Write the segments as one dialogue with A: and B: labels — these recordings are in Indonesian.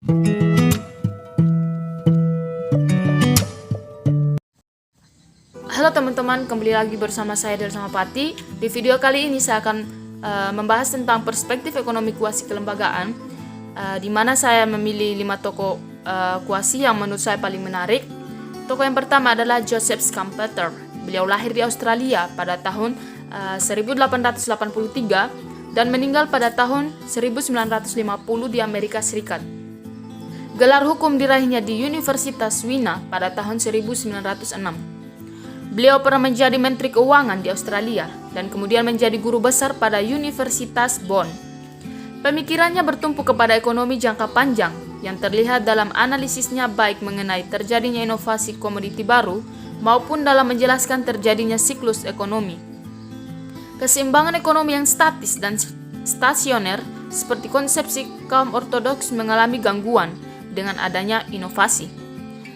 A: Halo teman-teman, kembali lagi bersama saya Delsama Pati. Di video kali ini saya akan membahas tentang perspektif ekonomi kuasi kelembagaan, di mana saya memilih 5 tokoh kuasi yang menurut saya paling menarik. Tokoh yang pertama adalah Joseph Schumpeter. Beliau lahir di Australia pada tahun 1883 dan meninggal pada tahun 1950 di Amerika Serikat. Gelar hukum diraihnya di Universitas Wina pada tahun 1906. Beliau pernah menjadi Menteri Keuangan di Australia dan kemudian menjadi guru besar pada Universitas Bonn. Pemikirannya bertumpu kepada ekonomi jangka panjang yang terlihat dalam analisisnya baik mengenai terjadinya inovasi komoditi baru maupun dalam menjelaskan terjadinya siklus ekonomi. Keseimbangan ekonomi yang statis dan stasioner seperti konsepsi kaum ortodoks mengalami gangguan dengan adanya inovasi.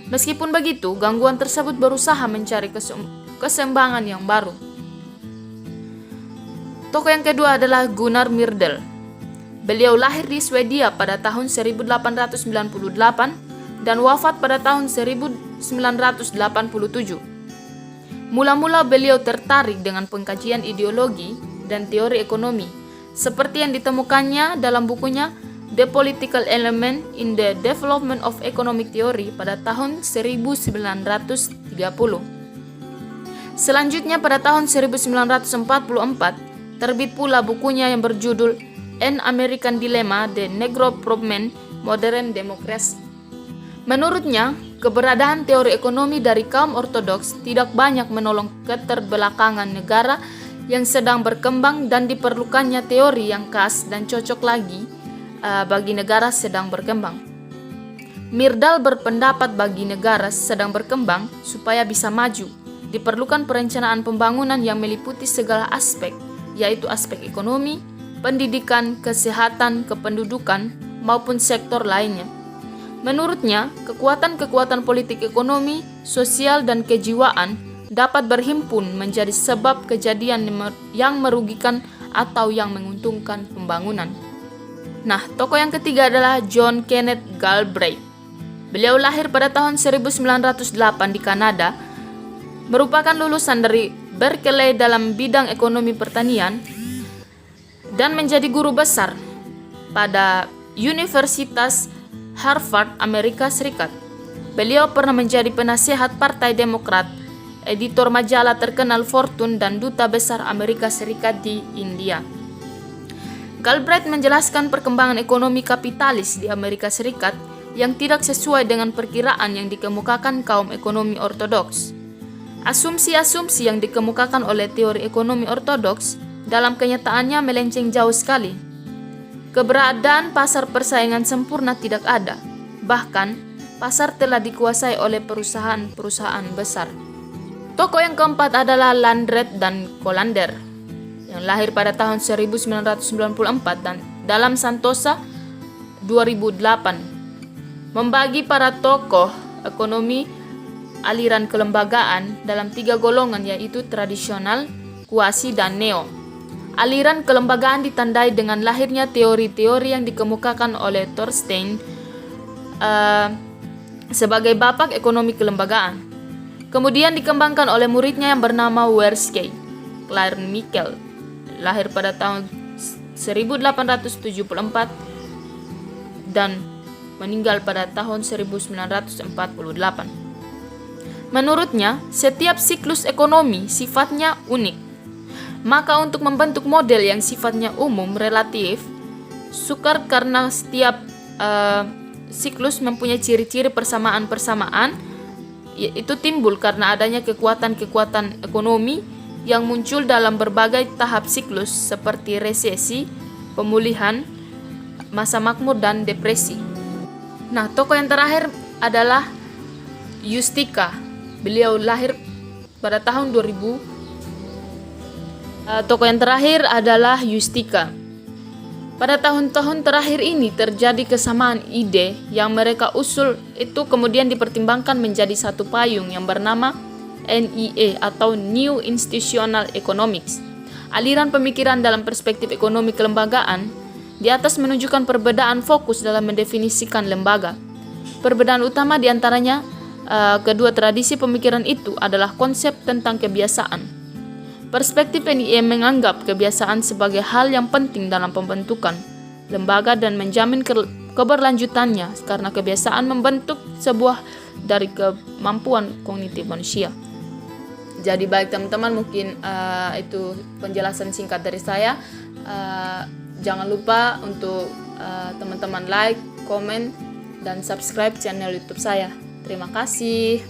A: Meskipun begitu, gangguan tersebut berusaha mencari keseimbangan yang baru. Tokoh yang kedua adalah Gunnar Myrdal. Beliau lahir di Swedia pada tahun 1898 dan wafat pada tahun 1987. Mula-mula beliau tertarik dengan pengkajian ideologi dan teori ekonomi, seperti yang ditemukannya dalam bukunya The Political Element in the Development of Economic Theory pada tahun 1930. Selanjutnya pada tahun 1944 terbit pula bukunya yang berjudul An American Dilemma: The Negro Problem, Modern Democracy. Menurutnya, keberadaan teori ekonomi dari kaum ortodoks tidak banyak menolong keterbelakangan negara yang sedang berkembang dan diperlukannya teori yang khas dan cocok lagi bagi negara sedang berkembang. Myrdal berpendapat bagi negara sedang berkembang supaya bisa maju, diperlukan perencanaan pembangunan yang meliputi segala aspek, yaitu aspek ekonomi, pendidikan, kesehatan, kependudukan, maupun sektor lainnya. Menurutnya, kekuatan-kekuatan politik ekonomi, sosial, dan kejiwaan dapat berhimpun menjadi sebab kejadian yang merugikan atau yang menguntungkan pembangunan. Nah, tokoh yang ketiga adalah John Kenneth Galbraith. Beliau lahir pada tahun 1908 di Kanada, merupakan lulusan dari Berkeley dalam bidang ekonomi pertanian, dan menjadi guru besar pada Universitas Harvard, Amerika Serikat. Beliau pernah menjadi penasehat Partai Demokrat, editor majalah terkenal Fortune, dan duta besar Amerika Serikat di India. Galbraith menjelaskan perkembangan ekonomi kapitalis di Amerika Serikat yang tidak sesuai dengan perkiraan yang dikemukakan kaum ekonomi ortodoks. Asumsi-asumsi yang dikemukakan oleh teori ekonomi ortodoks dalam kenyataannya melenceng jauh sekali. Keberadaan pasar persaingan sempurna tidak ada. Bahkan, pasar telah dikuasai oleh perusahaan-perusahaan besar. Tokoh yang keempat adalah Landreth dan Colander, yang lahir pada tahun 1994 dan dalam Santosa 2008. Membagi para tokoh ekonomi aliran kelembagaan dalam 3 golongan, yaitu tradisional, kuasi, dan neo. Aliran kelembagaan ditandai dengan lahirnya teori-teori yang dikemukakan oleh Thorstein sebagai bapak ekonomi kelembagaan. Kemudian dikembangkan oleh muridnya yang bernama Werskey Claire-Michel, lahir pada tahun 1874 dan meninggal pada tahun 1948. Menurutnya, setiap siklus ekonomi sifatnya unik. Maka untuk membentuk model yang sifatnya umum relatif, sukar karena setiap siklus mempunyai ciri-ciri persamaan-persamaan, itu timbul karena adanya kekuatan-kekuatan ekonomi yang muncul dalam berbagai tahap siklus seperti resesi, pemulihan, masa makmur, dan depresi. Nah, tokoh yang terakhir adalah Yustika. Beliau lahir pada tahun 2000. Tokoh yang terakhir adalah Yustika. Pada tahun-tahun terakhir ini terjadi kesamaan ide yang mereka usul itu kemudian dipertimbangkan menjadi satu payung yang bernama NIE atau New Institutional Economics. Aliran pemikiran dalam perspektif ekonomi kelembagaan Di atas menunjukkan perbedaan fokus dalam mendefinisikan lembaga. Perbedaan utama diantaranya kedua tradisi pemikiran itu adalah konsep tentang kebiasaan. Perspektif NIE menganggap kebiasaan sebagai hal yang penting dalam pembentukan lembaga dan menjamin keberlanjutannya karena kebiasaan membentuk sebuah dari kemampuan kognitif manusia. Jadi baik teman-teman, mungkin itu penjelasan singkat dari saya. Jangan lupa untuk teman-teman like, komen, dan subscribe channel YouTube saya. Terima kasih.